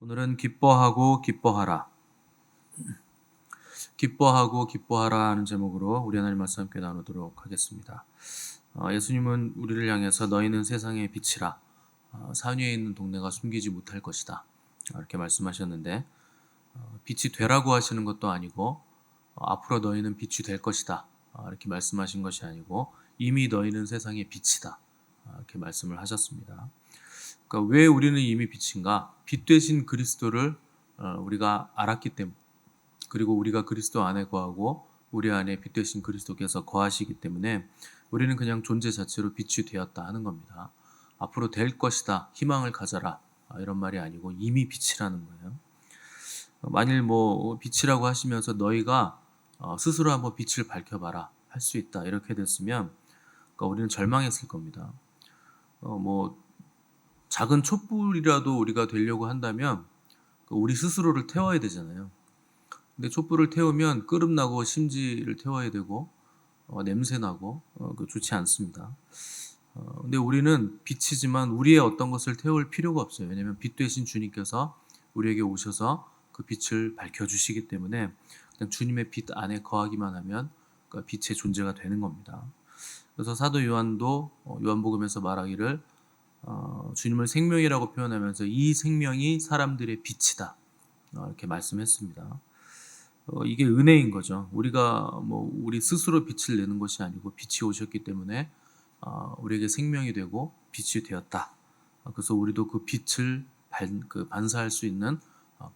오늘은 기뻐하고 기뻐하라. 기뻐하고 기뻐하라 하는 제목으로 우리 하나님 말씀 함께 나누도록 하겠습니다. 예수님은 우리를 향해서 너희는 세상의 빛이라. 산 위에 있는 동네가 숨기지 못할 것이다. 이렇게 말씀하셨는데 빛이 되라고 하시는 것도 아니고 앞으로 너희는 빛이 될 것이다. 이렇게 말씀하신 것이 아니고 이미 너희는 세상의 빛이다. 이렇게 말씀을 하셨습니다. 그러니까 왜 우리는 이미 빛인가? 빛 되신 그리스도를 우리가 알았기 때문에, 그리고 우리가 그리스도 안에 거하고 우리 안에 빛 되신 그리스도께서 거하시기 때문에 우리는 그냥 존재 자체로 빛이 되었다 하는 겁니다. 앞으로 될 것이다, 희망을 가져라, 이런 말이 아니고 이미 빛이라는 거예요. 만일 빛이라고 하시면서 너희가 스스로 한번 빛을 밝혀봐라 할 수 있다 이렇게 됐으면, 그러니까 우리는 절망했을 겁니다. 작은 촛불이라도 우리가 되려고 한다면 우리 스스로를 태워야 되잖아요. 근데 촛불을 태우면 끄름나고 심지를 태워야 되고 냄새나고 좋지 않습니다. 근데 우리는 빛이지만 우리의 어떤 것을 태울 필요가 없어요. 왜냐하면 빛 되신 주님께서 우리에게 오셔서 그 빛을 밝혀주시기 때문에 그냥 주님의 빛 안에 거하기만 하면 그 빛의 존재가 되는 겁니다. 그래서 사도 요한도 요한복음에서 말하기를 주님을 생명이라고 표현하면서 이 생명이 사람들의 빛이다, 이렇게 말씀했습니다. 이게 은혜인 거죠. 우리가 우리 스스로 빛을 내는 것이 아니고 빛이 오셨기 때문에 우리에게 생명이 되고 빛이 되었다. 그래서 우리도 그 빛을 반사할 수 있는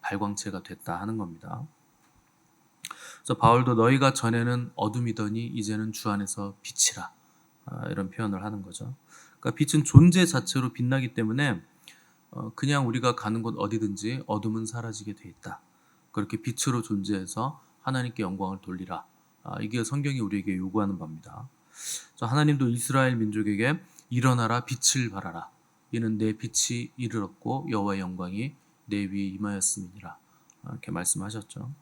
발광체가 됐다 하는 겁니다. 그래서 바울도 너희가 전에는 어둠이더니 이제는 주 안에서 빛이라, 이런 표현을 하는 거죠. 그러니까 빛은 존재 자체로 빛나기 때문에 그냥 우리가 가는 곳 어디든지 어둠은 사라지게 돼 있다. 그렇게 빛으로 존재해서 하나님께 영광을 돌리라. 이게 성경이 우리에게 요구하는 바입니다. 하나님도 이스라엘 민족에게 일어나라, 빛을 발하라. 이는 내 빛이 이르렀고 여호와의 영광이 내 위에 임하였음이니라. 이렇게 말씀하셨죠.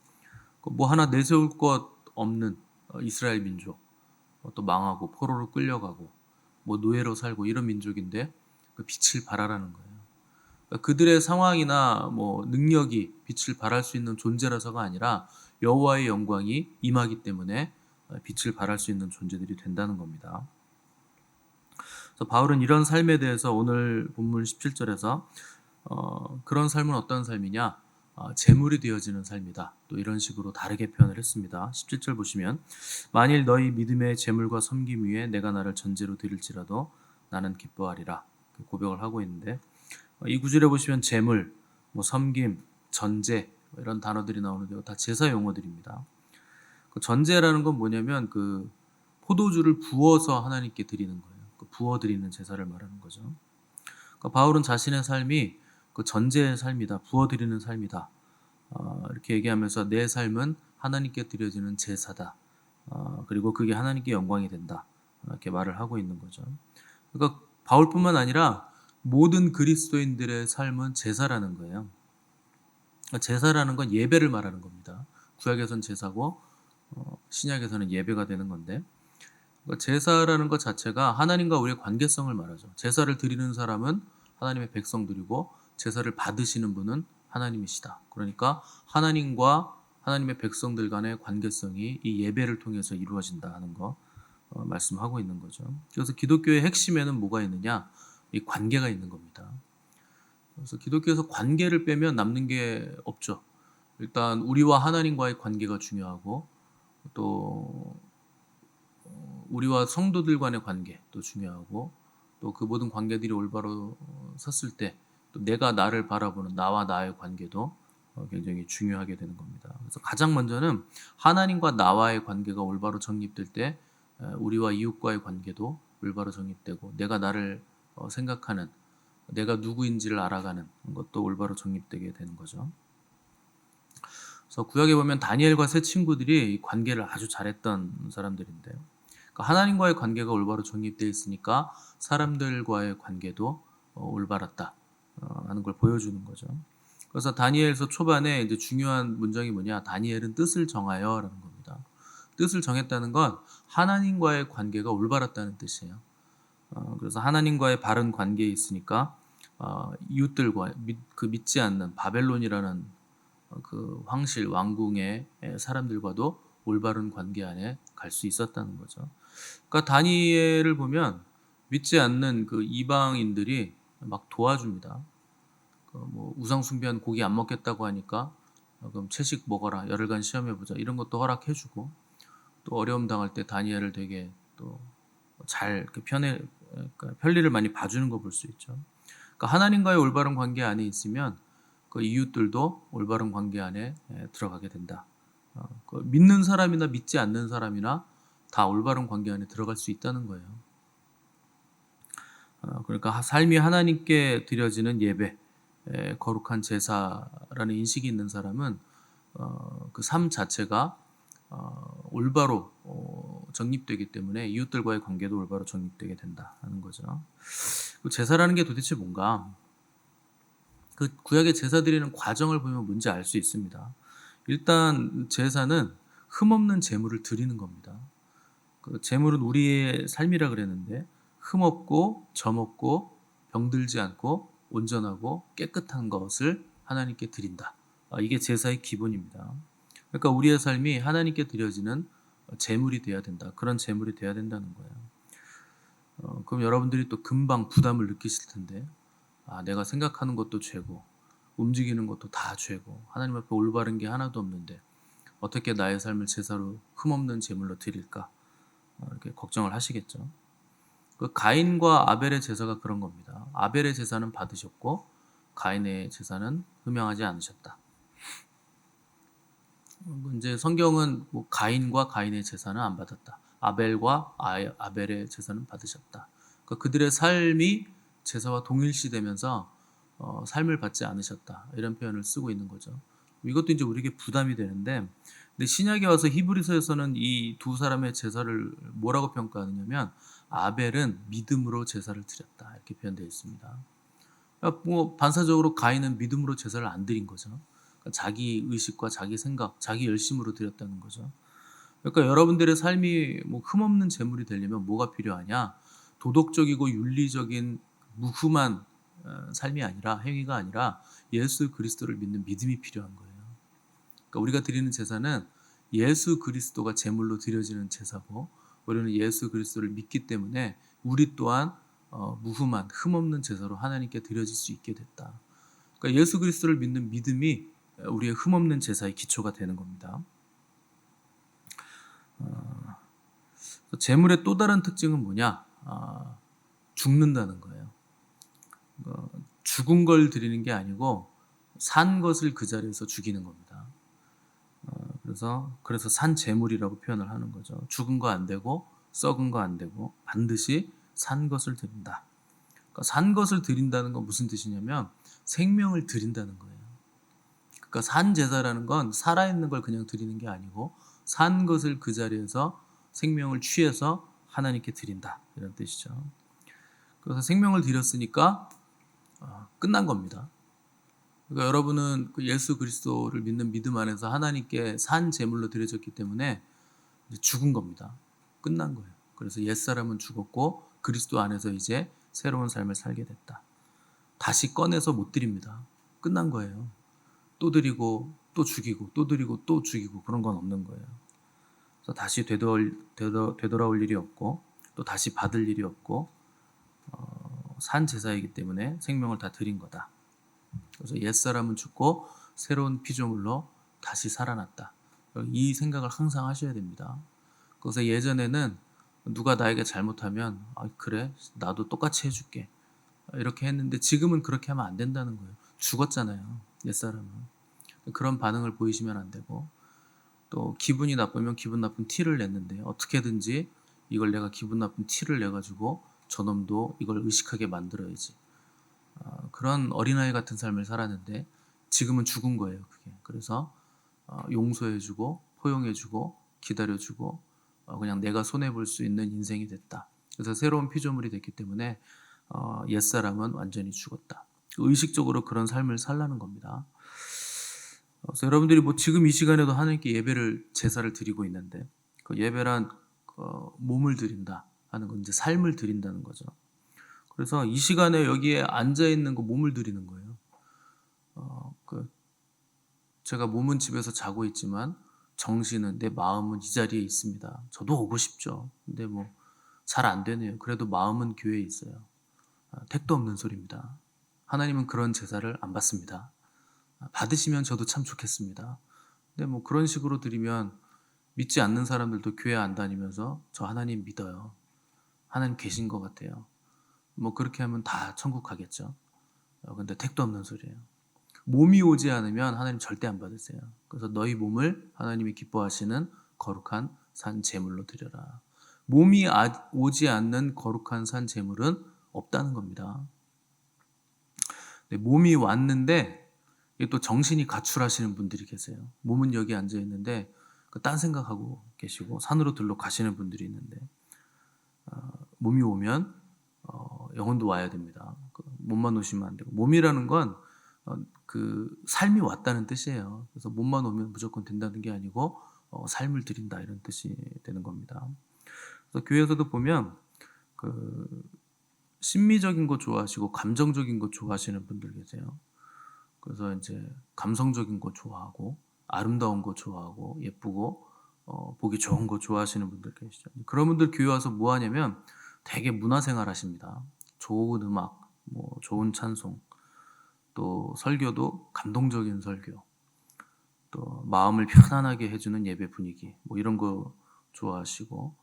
하나 내세울 것 없는 이스라엘 민족, 또 망하고 포로로 끌려가고 노예로 살고 이런 민족인데 그 빛을 발하라는 거예요. 그러니까 그들의 상황이나 능력이 빛을 발할 수 있는 존재라서가 아니라 여호와의 영광이 임하기 때문에 빛을 발할 수 있는 존재들이 된다는 겁니다. 그래서 바울은 이런 삶에 대해서 오늘 본문 17절에서 그런 삶은 어떤 삶이냐? 재물이 되어지는 삶이다. 또 이런 식으로 다르게 표현을 했습니다. 17절 보시면 만일 너희 믿음의 재물과 섬김 위에 내가 나를 전제로 드릴지라도 나는 기뻐하리라, 고백을 하고 있는데, 이 구절에 보시면 재물, 섬김, 전제 이런 단어들이 나오는데요. 다 제사 용어들입니다. 그 전제라는 건 뭐냐면 그 포도주를 부어서 하나님께 드리는 거예요. 부어 드리는 제사를 말하는 거죠. 그러니까 바울은 자신의 삶이 그 전제의 삶이다, 부어 드리는 삶이다, 이렇게 얘기하면서 내 삶은 하나님께 드려지는 제사다. 그리고 그게 하나님께 영광이 된다, 이렇게 말을 하고 있는 거죠. 그러니까 바울뿐만 아니라 모든 그리스도인들의 삶은 제사라는 거예요. 제사라는 건 예배를 말하는 겁니다. 구약에서는 제사고 신약에서는 예배가 되는 건데, 제사라는 것 자체가 하나님과 우리의 관계성을 말하죠. 제사를 드리는 사람은 하나님의 백성들이고 제사를 받으시는 분은 하나님이시다. 그러니까 하나님과 하나님의 백성들 간의 관계성이 이 예배를 통해서 이루어진다 하는 거 말씀하고 있는 거죠. 그래서 기독교의 핵심에는 뭐가 있느냐? 이 관계가 있는 겁니다. 그래서 기독교에서 관계를 빼면 남는 게 없죠. 일단 우리와 하나님과의 관계가 중요하고, 또 우리와 성도들 간의 관계도 중요하고, 또 그 모든 관계들이 올바로 섰을 때 또 내가 나를 바라보는 나와 나의 관계도 굉장히 중요하게 되는 겁니다. 그래서 가장 먼저는 하나님과 나와의 관계가 올바로 정립될 때 우리와 이웃과의 관계도 올바로 정립되고, 내가 나를 생각하는, 내가 누구인지를 알아가는 것도 올바로 정립되게 되는 거죠. 그래서 구약에 보면 다니엘과 세 친구들이 이 관계를 아주 잘했던 사람들인데요. 그러니까 하나님과의 관계가 올바로 정립되어 있으니까 사람들과의 관계도 올바랐다 하는 걸 보여주는 거죠. 그래서 다니엘서 초반에 이제 중요한 문장이 뭐냐? 다니엘은 뜻을 정하여라는 겁니다. 뜻을 정했다는 건 하나님과의 관계가 올바랐다는 뜻이에요. 그래서 하나님과의 바른 관계에 있으니까 이웃들과 믿지 않는 바벨론이라는 그 황실 왕궁의 사람들과도 올바른 관계 안에 갈 수 있었다는 거죠. 그러니까 다니엘을 보면 믿지 않는 그 이방인들이 막 도와줍니다. 뭐 우상 숭배한 고기 안 먹겠다고 하니까 그럼 채식 먹어라, 열흘간 시험해 보자, 이런 것도 허락해주고, 또 어려움 당할 때 다니엘을 되게 또 잘 그러니까 편리를 많이 봐주는 거 볼 수 있죠. 그러니까 하나님과의 올바른 관계 안에 있으면 그 이웃들도 올바른 관계 안에 들어가게 된다. 그 믿는 사람이나 믿지 않는 사람이나 다 올바른 관계 안에 들어갈 수 있다는 거예요. 그러니까 삶이 하나님께 드려지는 예배, 거룩한 제사라는 인식이 있는 사람은 그 삶 자체가 올바로 정립되기 때문에 이웃들과의 관계도 올바로 정립되게 된다 하는 거죠. 그 제사라는 게 도대체 뭔가? 그 구약의 제사 드리는 과정을 보면 뭔지 알 수 있습니다. 일단 제사는 흠없는 제물을 드리는 겁니다. 그 제물은 우리의 삶이라 그랬는데 흠없고 점없고 병들지 않고 온전하고 깨끗한 것을 하나님께 드린다. 이게 제사의 기본입니다. 그러니까 우리의 삶이 하나님께 드려지는 제물이 돼야 된다. 그런 제물이 돼야 된다는 거예요. 그럼 여러분들이 또 금방 부담을 느끼실 텐데, 내가 생각하는 것도 죄고 움직이는 것도 다 죄고 하나님 앞에 올바른 게 하나도 없는데 어떻게 나의 삶을 제사로 흠없는 제물로 드릴까? 이렇게 걱정을 하시겠죠. 그 가인과 아벨의 제사가 그런 겁니다. 아벨의 제사는 받으셨고 가인의 제사는 흠양하지 않으셨다. 이제 성경은 뭐 가인과 가인의 제사는 안 받았다. 아벨과 아벨의 제사는 받으셨다. 그러니까 그들의 삶이 제사와 동일시되면서 삶을 받지 않으셨다. 이런 표현을 쓰고 있는 거죠. 이것도 이제 우리에게 부담이 되는데, 근데 신약에 와서 히브리서에서는 이 두 사람의 제사를 뭐라고 평가하느냐면 아벨은 믿음으로 제사를 드렸다, 이렇게 표현되어 있습니다. 그러니까 뭐 반사적으로 가인은 믿음으로 제사를 안 드린 거죠. 그러니까 자기 의식과 자기 생각, 자기 열심으로 드렸다는 거죠. 그러니까 여러분들의 삶이 뭐 흠없는 제물이 되려면 뭐가 필요하냐? 도덕적이고 윤리적인 무흠한 삶이 아니라, 행위가 아니라 예수 그리스도를 믿는 믿음이 필요한 거예요. 그러니까 우리가 드리는 제사는 예수 그리스도가 제물로 드려지는 제사고, 우리는 예수 그리스도를 믿기 때문에 우리 또한 무흠한 흠없는 제사로 하나님께 드려질 수 있게 됐다. 그러니까 예수 그리스도를 믿는 믿음이 우리의 흠없는 제사의 기초가 되는 겁니다. 제물의 또 다른 특징은 뭐냐? 죽는다는 거예요. 죽은 걸 드리는 게 아니고 산 것을 그 자리에서 죽이는 겁니다. 그래서 산 제물이라고 표현을 하는 거죠. 죽은 거 안 되고 썩은 거 안 되고 반드시 산 것을 드린다. 그러니까 산 것을 드린다는 건 무슨 뜻이냐면 생명을 드린다는 거예요. 그러니까 산 제사라는 건 살아있는 걸 그냥 드리는 게 아니고 산 것을 그 자리에서 생명을 취해서 하나님께 드린다, 이런 뜻이죠. 그래서 생명을 드렸으니까 끝난 겁니다. 그러니까 여러분은 그 예수 그리스도를 믿는 믿음 안에서 하나님께 산 제물로 드려졌기 때문에 죽은 겁니다. 끝난 거예요. 그래서 옛사람은 죽었고 그리스도 안에서 이제 새로운 삶을 살게 됐다. 다시 꺼내서 못 드립니다. 끝난 거예요. 또 드리고 또 죽이고 또 드리고 또 죽이고 그런 건 없는 거예요. 그래서 다시 되돌아올 일이 없고 또 다시 받을 일이 없고 산 제사이기 때문에 생명을 다 드린 거다. 그래서 옛사람은 죽고 새로운 피조물로 다시 살아났다. 이 생각을 항상 하셔야 됩니다. 그래서 예전에는 누가 나에게 잘못하면 그래 나도 똑같이 해줄게 이렇게 했는데 지금은 그렇게 하면 안 된다는 거예요. 죽었잖아요. 옛사람은. 그런 반응을 보이시면 안 되고, 또 기분이 나쁘면 기분 나쁜 티를 냈는데 어떻게든지 이걸 내가 기분 나쁜 티를 내가지고 저놈도 이걸 의식하게 만들어야지. 그런 어린아이 같은 삶을 살았는데 지금은 죽은 거예요. 그게. 그래서 용서해주고 포용해주고 기다려주고 그냥 내가 손해볼 수 있는 인생이 됐다. 그래서 새로운 피조물이 됐기 때문에 옛사람은 완전히 죽었다. 의식적으로 그런 삶을 살라는 겁니다. 그래서 여러분들이 뭐 지금 이 시간에도 하나님께 예배를 제사를 드리고 있는데 그 예배란 몸을 드린다 하는 건 이제 삶을 드린다는 거죠. 그래서 이 시간에 여기에 앉아 있는 거 몸을 들이는 거예요. 그 제가 몸은 집에서 자고 있지만 정신은, 내 마음은 이 자리에 있습니다. 저도 오고 싶죠. 근데 뭐 잘 안 되네요. 그래도 마음은 교회에 있어요. 택도 없는 소리입니다. 하나님은 그런 제사를 안 받습니다. 받으시면 저도 참 좋겠습니다. 근데 뭐 그런 식으로 드리면 믿지 않는 사람들도 교회 안 다니면서 저 하나님 믿어요, 하나님 계신 것 같아요, 뭐 그렇게 하면 다 천국 가겠죠. 근데 택도 없는 소리예요. 몸이 오지 않으면 하나님 절대 안 받으세요. 그래서 너희 몸을 하나님이 기뻐하시는 거룩한 산 제물로 드려라. 몸이 오지 않는 거룩한 산 제물은 없다는 겁니다. 몸이 왔는데 또 정신이 가출하시는 분들이 계세요. 몸은 여기 앉아 있는데 딴 생각하고 계시고 산으로 들러 가시는 분들이 있는데, 몸이 오면 영혼도 와야 됩니다. 몸만 오시면 안 되고, 몸이라는 건 그 삶이 왔다는 뜻이에요. 그래서 몸만 오면 무조건 된다는 게 아니고 삶을 드린다, 이런 뜻이 되는 겁니다. 그래서 교회에서도 보면 그 심미적인 거 좋아하시고 감정적인 거 좋아하시는 분들 계세요. 그래서 이제 감성적인 거 좋아하고 아름다운 거 좋아하고 예쁘고 보기 좋은 거 좋아하시는 분들 계시죠. 그런 분들 교회 와서 뭐 하냐면 되게 문화생활 하십니다. 좋은 음악, 뭐 좋은 찬송, 또 설교도 감동적인 설교, 또 마음을 편안하게 해주는 예배 분위기, 뭐 이런 거 좋아하시고,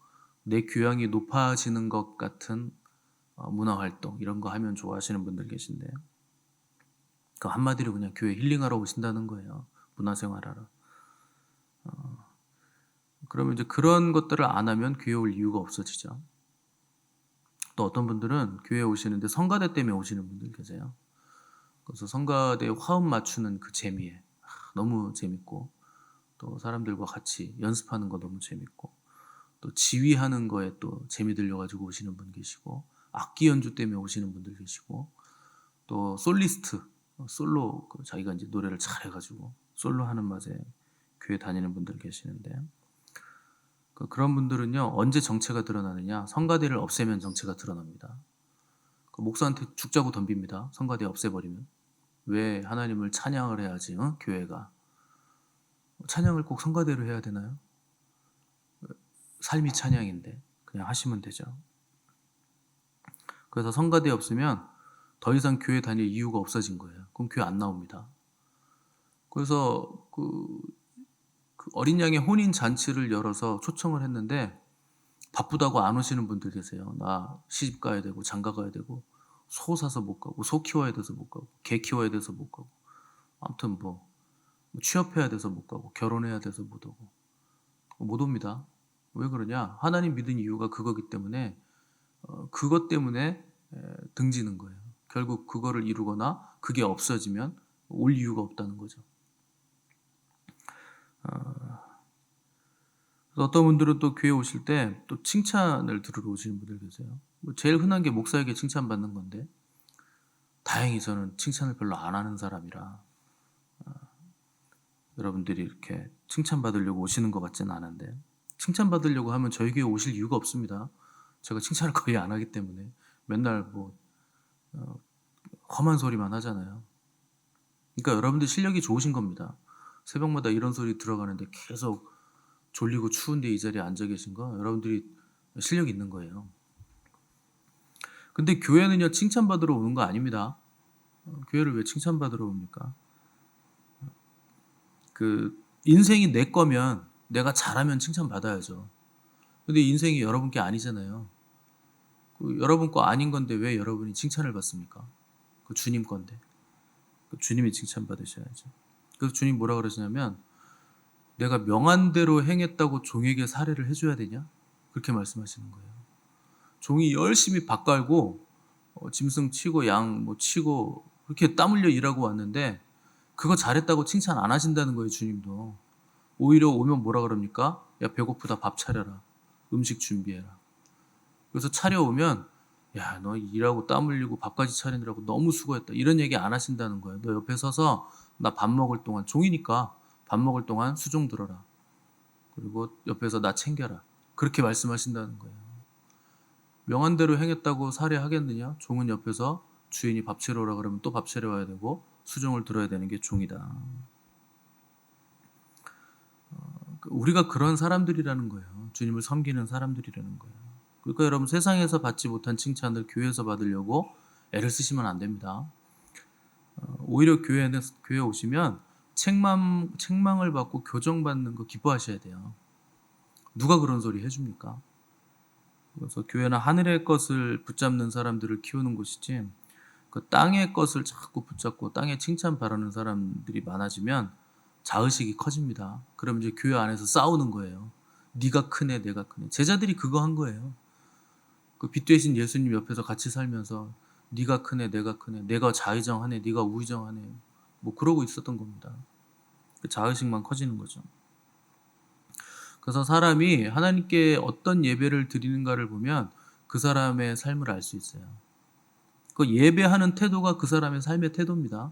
내 교양이 높아지는 것 같은 문화활동, 이런 거 하면 좋아하시는 분들 계신데요. 그 한마디로 그냥 교회 힐링하러 오신다는 거예요. 문화생활하러. 그러면 이제 그런 것들을 안 하면 교회 올 이유가 없어지죠. 또 어떤 분들은 교회 오시는데 성가대 때문에 오시는 분들 계세요. 그래서 성가대 화음 맞추는 그 재미에 너무 재밌고, 또 사람들과 같이 연습하는 거 너무 재밌고, 또 지휘하는 거에 또 재미 들려가지고 오시는 분 계시고, 악기 연주 때문에 오시는 분들 계시고, 또 솔리스트, 솔로, 자기가 이제 노래를 잘해가지고 솔로 하는 맛에 교회 다니는 분들 계시는데, 그런 분들은요, 언제 정체가 드러나느냐? 성가대를 없애면 정체가 드러납니다. 목사한테 죽자고 덤빕니다. 성가대 없애버리면. 왜 하나님을 찬양을 해야지, 교회가. 찬양을 꼭 성가대로 해야 되나요? 삶이 찬양인데 그냥 하시면 되죠. 그래서 성가대 없으면 더 이상 교회 다닐 이유가 없어진 거예요. 그럼 교회 안 나옵니다. 그래서 그 어린 양의 혼인 잔치를 열어서 초청을 했는데 바쁘다고 안 오시는 분들 계세요. 나 시집 가야 되고 장가 가야 되고 소 사서 못 가고 소 키워야 돼서 못 가고 개 키워야 돼서 못 가고, 아무튼 뭐 취업해야 돼서 못 가고 결혼해야 돼서 못 오고 못 옵니다. 왜 그러냐? 하나님 믿은 이유가 그거기 때문에 그것 때문에 등지는 거예요. 결국 그거를 이루거나 그게 없어지면 올 이유가 없다는 거죠. 어떤 분들은 또 교회 오실 때 또 칭찬을 들으러 오시는 분들 계세요. 뭐 제일 흔한 게 목사에게 칭찬받는 건데, 다행히 저는 칭찬을 별로 안 하는 사람이라 여러분들이 이렇게 칭찬받으려고 오시는 것 같지는 않은데, 칭찬받으려고 하면 저희 교회 오실 이유가 없습니다. 제가 칭찬을 거의 안 하기 때문에 맨날 뭐 험한 소리만 하잖아요. 그러니까 여러분들 실력이 좋으신 겁니다. 새벽마다 이런 소리 들어가는데 계속 졸리고 추운데 이 자리에 앉아 계신 거 여러분들이 실력이 있는 거예요. 근데 교회는요, 칭찬받으러 오는 거 아닙니다. 교회를 왜 칭찬받으러 옵니까? 인생이 내 거면 내가 잘하면 칭찬받아야죠. 근데 인생이 여러분 게 아니잖아요. 여러분 거 아닌 건데 왜 여러분이 칭찬을 받습니까? 주님 건데. 주님이 칭찬받으셔야죠. 그래서 주님 뭐라 그러시냐면, 내가 명한 대로 행했다고 종에게 사례를 해줘야 되냐? 그렇게 말씀하시는 거예요. 종이 열심히 밥 갈고 짐승 치고 양 뭐 치고 그렇게 땀 흘려 일하고 왔는데 그거 잘했다고 칭찬 안 하신다는 거예요. 주님도 오히려 오면 뭐라 그럽니까? 야, 배고프다, 밥 차려라, 음식 준비해라. 그래서 차려오면, 야, 너 일하고 땀 흘리고 밥까지 차리느라고 너무 수고했다, 이런 얘기 안 하신다는 거예요. 너 옆에 서서 나 밥 먹을 동안, 종이니까 밥 먹을 동안 수종 들어라, 그리고 옆에서 나 챙겨라, 그렇게 말씀하신다는 거예요. 명한 대로 행했다고 살해하겠느냐? 종은 옆에서 주인이 밥 채러 오라 그러면 또 밥 채러 와야 되고 수종을 들어야 되는 게 종이다. 우리가 그런 사람들이라는 거예요. 주님을 섬기는 사람들이라는 거예요. 그러니까 여러분, 세상에서 받지 못한 칭찬을 교회에서 받으려고 애를 쓰시면 안 됩니다. 오히려 교회 오시면 책망을 받고 교정받는 거 기뻐하셔야 돼요. 누가 그런 소리 해줍니까? 그래서 교회는 하늘의 것을 붙잡는 사람들을 키우는 곳이지, 그 땅의 것을 자꾸 붙잡고 땅에 칭찬 바라는 사람들이 많아지면 자의식이 커집니다. 그럼 이제 교회 안에서 싸우는 거예요. 네가 크네, 내가 크네. 제자들이 그거 한 거예요. 그 빛 되신 예수님 옆에서 같이 살면서 네가 크네, 내가 크네, 내가 좌의정하네, 네가 우의정하네, 뭐 그러고 있었던 겁니다. 그 자의식만 커지는 거죠. 그래서 사람이 하나님께 어떤 예배를 드리는가를 보면 그 사람의 삶을 알 수 있어요. 그 예배하는 태도가 그 사람의 삶의 태도입니다.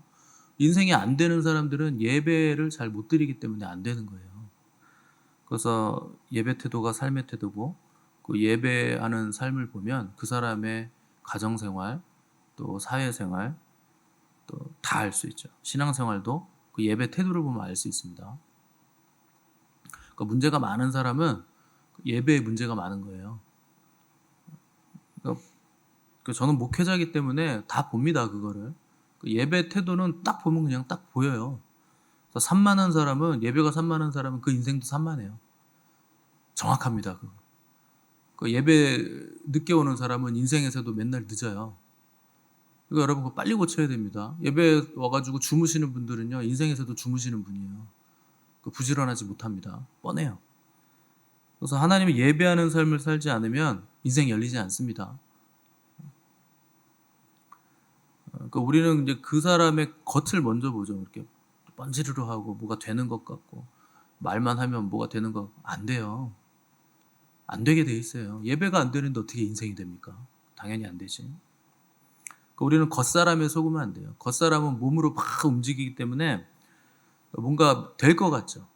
인생이 안 되는 사람들은 예배를 잘 못 드리기 때문에 안 되는 거예요. 그래서 예배 태도가 삶의 태도고, 그 예배하는 삶을 보면 그 사람의 가정생활, 또 사회생활, 또 다 알 수 있죠. 신앙생활도 그 예배 태도를 보면 알 수 있습니다. 그러니까 문제가 많은 사람은 예배에 문제가 많은 거예요. 그러니까 저는 목회자이기 때문에 다 봅니다, 그거를. 그 예배 태도는 딱 보면 그냥 딱 보여요. 산만한 사람은, 예배가 산만한 사람은 그 인생도 산만해요. 정확합니다. 그 예배 늦게 오는 사람은 인생에서도 맨날 늦어요. 그러니까 여러분, 그거 빨리 고쳐야 됩니다. 예배 와가지고 주무시는 분들은요, 인생에서도 주무시는 분이에요. 부지런하지 못합니다. 뻔해요. 그래서 하나님이 예배하는 삶을 살지 않으면 인생 열리지 않습니다. 그러니까 우리는 이제 그 사람의 겉을 먼저 보죠. 이렇게 번지르르 하고 뭐가 되는 것 같고, 말만 하면 뭐가 되는 것 같고. 안 돼요. 안 되게 돼 있어요. 예배가 안 되는데 어떻게 인생이 됩니까? 당연히 안 되지. 그러니까 우리는 겉사람에 속으면 안 돼요. 겉사람은 몸으로 막 움직이기 때문에 뭔가 될 것 같죠.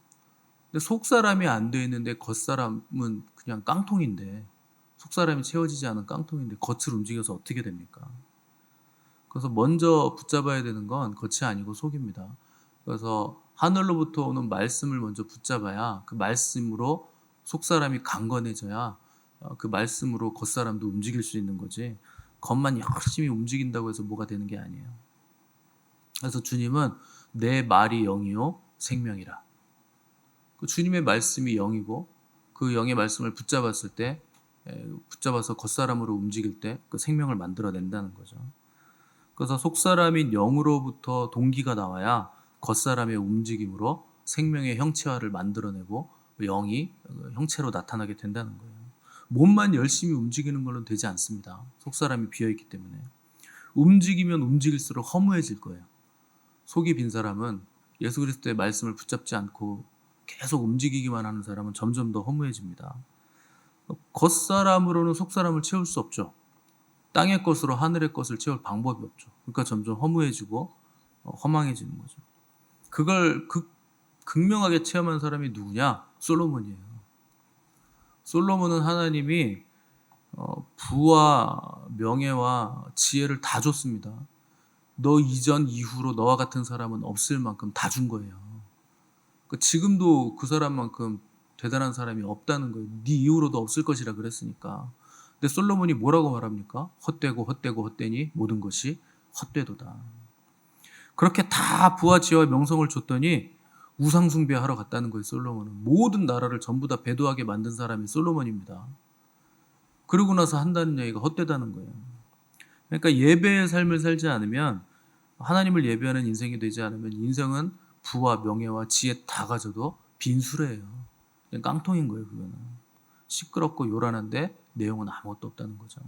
근데 속사람이 안 돼 있는데 겉사람은 그냥 깡통인데, 속사람이 채워지지 않은 깡통인데 겉을 움직여서 어떻게 됩니까? 그래서 먼저 붙잡아야 되는 건 겉이 아니고 속입니다. 그래서 하늘로부터 오는 말씀을 먼저 붙잡아야, 그 말씀으로 속사람이 강건해져야 그 말씀으로 겉사람도 움직일 수 있는 거지, 겉만 열심히 움직인다고 해서 뭐가 되는 게 아니에요. 그래서 주님은 내 말이 영이요 생명이라. 그 주님의 말씀이 영이고, 그 영의 말씀을 붙잡았을 때, 붙잡아서 겉사람으로 움직일 때 그 생명을 만들어낸다는 거죠. 그래서 속사람인 영으로부터 동기가 나와야 겉사람의 움직임으로 생명의 형체화를 만들어내고 영이 형체로 나타나게 된다는 거예요. 몸만 열심히 움직이는 걸로 되지 않습니다. 속사람이 비어있기 때문에. 움직이면 움직일수록 허무해질 거예요. 속이 빈 사람은, 예수 그리스도의 말씀을 붙잡지 않고 계속 움직이기만 하는 사람은 점점 더 허무해집니다. 겉사람으로는 속사람을 채울 수 없죠. 땅의 것으로 하늘의 것을 채울 방법이 없죠. 그러니까 점점 허무해지고 허망해지는 거죠. 그걸 극명하게 체험한 사람이 누구냐? 솔로몬이에요. 솔로몬은 하나님이 부와 명예와 지혜를 다 줬습니다. 너 이전 이후로 너와 같은 사람은 없을 만큼 다 준 거예요. 그러니까 지금도 그 사람만큼 대단한 사람이 없다는 거예요. 네 이후로도 없을 것이라 그랬으니까. 근데 솔로몬이 뭐라고 말합니까? 헛되고 헛되고 헛되니 모든 것이 헛되도다. 그렇게 다 부와 지혜와 명성을 줬더니 우상 숭배하러 갔다는 거예요. 솔로몬은 모든 나라를 전부 다 배도하게 만든 사람이 솔로몬입니다. 그러고 나서 한다는 얘기가 헛되다는 거예요. 그러니까 예배의 삶을 살지 않으면, 하나님을 예배하는 인생이 되지 않으면 인생은 부와 명예와 지혜 다 가져도 빈수레예요. 그냥 깡통인 거예요. 그거는 시끄럽고 요란한데 내용은 아무것도 없다는 거죠.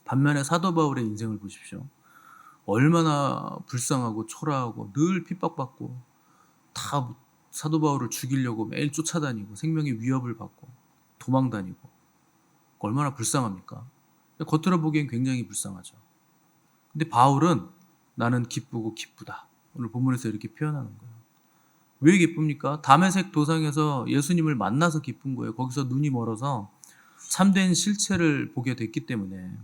반면에 사도 바울의 인생을 보십시오. 얼마나 불쌍하고 초라하고 늘 핍박받고, 다 사도 바울을 죽이려고 매일 쫓아다니고 생명의 위협을 받고 도망다니고, 얼마나 불쌍합니까? 겉으로 보기엔 굉장히 불쌍하죠. 근데 바울은 나는 기쁘고 기쁘다. 오늘 본문에서 이렇게 표현하는 거예요. 왜 기쁩니까? 다메섹 도상에서 예수님을 만나서 기쁜 거예요. 거기서 눈이 멀어서 참된 실체를 보게 됐기 때문에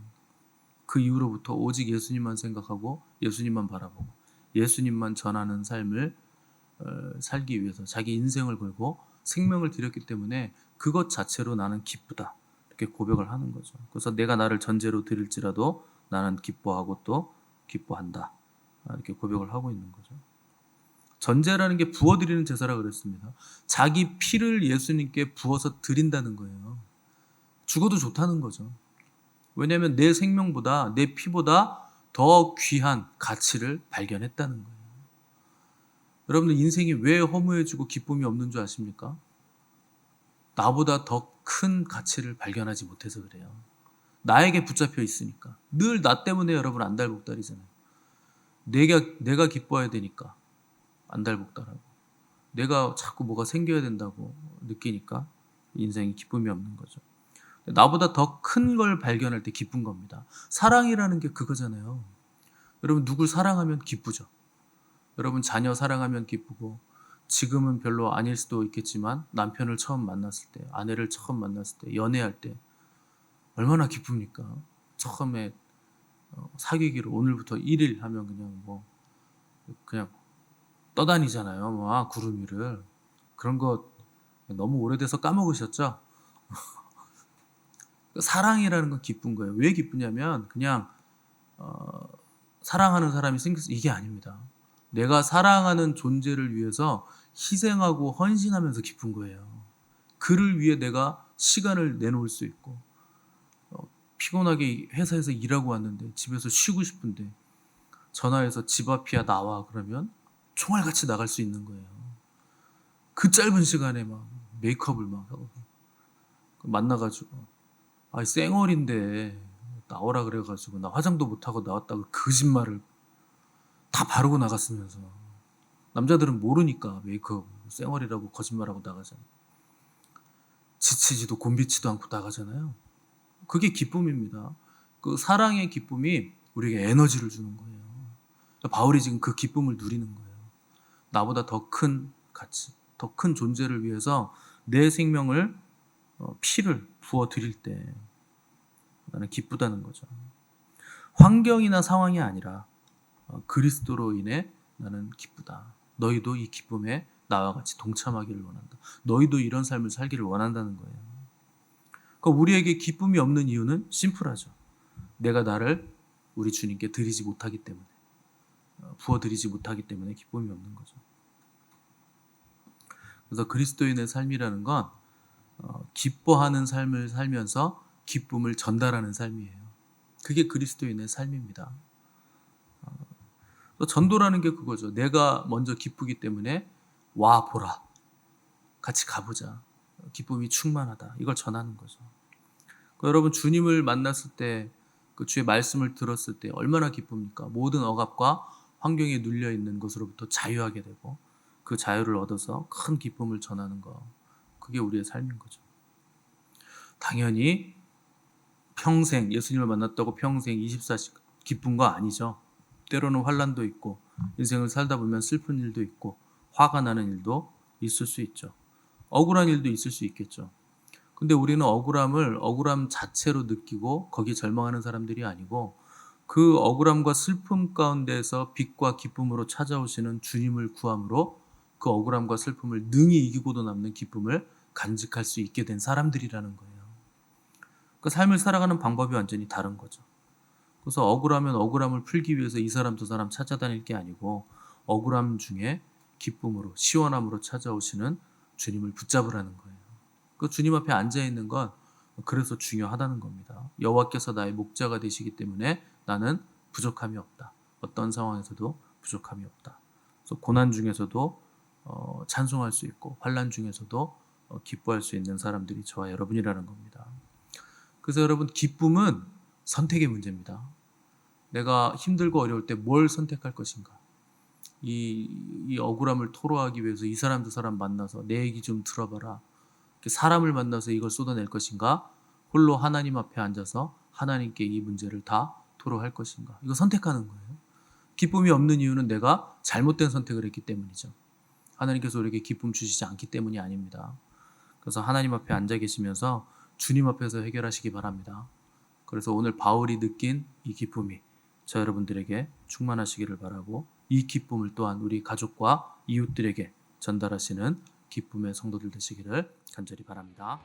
그 이후로부터 오직 예수님만 생각하고 예수님만 바라보고 예수님만 전하는 삶을 살기 위해서 자기 인생을 걸고 생명을 들였기 때문에 그것 자체로 나는 기쁘다 이렇게 고백을 하는 거죠. 그래서 내가 나를 전제로 드릴지라도 나는 기뻐하고 또 기뻐한다 이렇게 고백을 하고 있는 거죠. 전제라는 게 부어드리는 제사라 그랬습니다. 자기 피를 예수님께 부어서 드린다는 거예요. 죽어도 좋다는 거죠. 왜냐하면 내 생명보다 내 피보다 더 귀한 가치를 발견했다는 거예요. 여러분들 인생이 왜 허무해지고 기쁨이 없는 줄 아십니까? 나보다 더 큰 가치를 발견하지 못해서 그래요. 나에게 붙잡혀 있으니까. 늘 나 때문에 여러분 안달복달이잖아요. 내가 기뻐해야 되니까 안달복달하고 내가 자꾸 뭐가 생겨야 된다고 느끼니까 인생이 기쁨이 없는 거죠. 나보다 더 큰 걸 발견할 때 기쁜 겁니다. 사랑이라는 게 그거잖아요. 여러분 누굴 사랑하면 기쁘죠. 여러분 자녀 사랑하면 기쁘고 지금은 별로 아닐 수도 있겠지만 남편을 처음 만났을 때 아내를 처음 만났을 때 연애할 때 얼마나 기쁩니까? 처음에 사귀기로 오늘부터 1일 하면 그냥 떠다니잖아요. 막 구름 위를. 그런 거 너무 오래돼서 까먹으셨죠? 사랑이라는 건 기쁜 거예요. 왜 기쁘냐면 그냥 사랑하는 사람이 생겨서 이게 아닙니다. 내가 사랑하는 존재를 위해서 희생하고 헌신하면서 기쁜 거예요. 그를 위해 내가 시간을 내놓을 수 있고 피곤하게 회사에서 일하고 왔는데 집에서 쉬고 싶은데 전화해서 집 앞이야 나와 그러면 총알같이 나갈 수 있는 거예요. 그 짧은 시간에 막 메이크업을 막 하고 만나가지고 쌩얼인데 나오라 그래가지고 나 화장도 못하고 나왔다고 거짓말을 다 바르고 나갔으면서 남자들은 모르니까 메이크업 쌩얼이라고 거짓말하고 나가잖아요. 지치지도 곤비치도 않고 나가잖아요. 그게 기쁨입니다. 그 사랑의 기쁨이 우리에게 에너지를 주는 거예요. 바울이 지금 그 기쁨을 누리는 거예요. 나보다 더 큰 가치, 더 큰 존재를 위해서 내 생명을 피를 부어 드릴 때 나는 기쁘다는 거죠. 환경이나 상황이 아니라 그리스도로 인해 나는 기쁘다. 너희도 이 기쁨에 나와 같이 동참하기를 원한다. 너희도 이런 삶을 살기를 원한다는 거예요. 그러니까 우리에게 기쁨이 없는 이유는 심플하죠. 내가 나를 우리 주님께 드리지 못하기 때문에 부어드리지 못하기 때문에 기쁨이 없는 거죠. 그래서 그리스도인의 삶이라는 건 기뻐하는 삶을 살면서 기쁨을 전달하는 삶이에요. 그게 그리스도인의 삶입니다. 또 전도라는 게 그거죠. 내가 먼저 기쁘기 때문에 와 보라. 같이 가보자. 기쁨이 충만하다. 이걸 전하는 거죠. 여러분 주님을 만났을 때 그 주의 말씀을 들었을 때 얼마나 기쁩니까? 모든 억압과 환경에 눌려 있는 것으로부터 자유하게 되고 그 자유를 얻어서 큰 기쁨을 전하는 거. 그게 우리의 삶인 거죠. 당연히 평생 예수님을 만났다고 평생 24시간 기쁜 거 아니죠. 때로는 환난도 있고 인생을 살다 보면 슬픈 일도 있고 화가 나는 일도 있을 수 있죠. 억울한 일도 있을 수 있겠죠. 근데 우리는 억울함을 억울함 자체로 느끼고 거기에 절망하는 사람들이 아니고 그 억울함과 슬픔 가운데서 빛과 기쁨으로 찾아오시는 주님을 구함으로 그 억울함과 슬픔을 능히 이기고도 남는 기쁨을 간직할 수 있게 된 사람들이라는 거예요. 그 삶을 살아가는 방법이 완전히 다른 거죠. 그래서 억울하면 억울함을 풀기 위해서 이 사람 저 사람 찾아다닐 게 아니고 억울함 중에 기쁨으로 시원함으로 찾아오시는 주님을 붙잡으라는 거예요. 그 주님 앞에 앉아 있는 건 그래서 중요하다는 겁니다. 여호와께서 나의 목자가 되시기 때문에 나는 부족함이 없다. 어떤 상황에서도 부족함이 없다. 그래서 고난 중에서도 찬송할 수 있고 환난 중에서도 기뻐할 수 있는 사람들이 저와 여러분이라는 겁니다. 그래서 여러분 기쁨은 선택의 문제입니다. 내가 힘들고 어려울 때 뭘 선택할 것인가? 이 억울함을 토로하기 위해서 이 사람 저 사람 만나서 내 얘기 좀 들어봐라. 사람을 만나서 이걸 쏟아낼 것인가? 홀로 하나님 앞에 앉아서 하나님께 이 문제를 다 토로할 것인가? 이거 선택하는 거예요. 기쁨이 없는 이유는 내가 잘못된 선택을 했기 때문이죠. 하나님께서 우리에게 기쁨 주시지 않기 때문이 아닙니다. 그래서 하나님 앞에 앉아 계시면서 주님 앞에서 해결하시기 바랍니다. 그래서 오늘 바울이 느낀 이 기쁨이 저 여러분들에게 충만하시기를 바라고, 이 기쁨을 또한 우리 가족과 이웃들에게 전달하시는 기쁨의 성도들 되시기를 간절히 바랍니다.